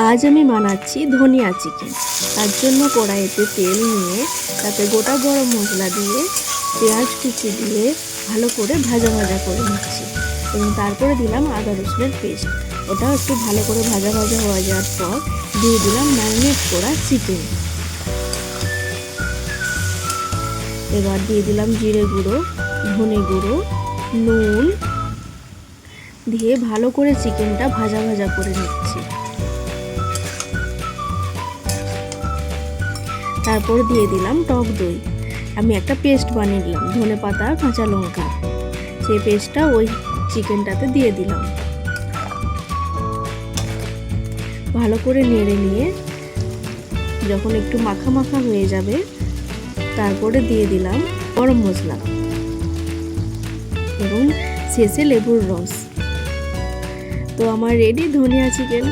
আজ আমি বানাচ্ছি ধনিয়া চিকেন। তার জন্য কড়াইতে তেল নিয়ে তাতে গোটা গরম মশলা দিয়ে পেঁয়াজ কুচি দিয়ে ভালো করে ভাজা ভাজা করে নিচ্ছি এবং তারপরে দিলাম আদা রসুনের পেস্ট। ওটাও একটু ভালো করে ভাজা ভাজা হয়ে যাওয়ার পর দিয়ে দিলাম ম্যারিনেট করা চিকেন। এবার দিয়ে দিলাম জিরে গুঁড়ো, ধনে গুঁড়ো, নুন দিয়ে ভালো করে চিকেনটা ভাজা ভাজা করে নিচ্ছি। তারপর দিয়ে দিলাম টক দই। আমি একটা পেস্ট বানিয়ে দিলাম ধনেপাতা কাঁচা লঙ্কা, সেই পেস্টটা ওই চিকেনটাতে দিয়ে দিলাম। ভালো করে নেড়ে নিয়ে যখন একটু মাখা মাখা হয়ে যাবে তারপরে দিয়ে দিলাম গরম মশলা এবং শেষে লেবুর রস। তো আমার রেডি ধনিয়া চিকেন।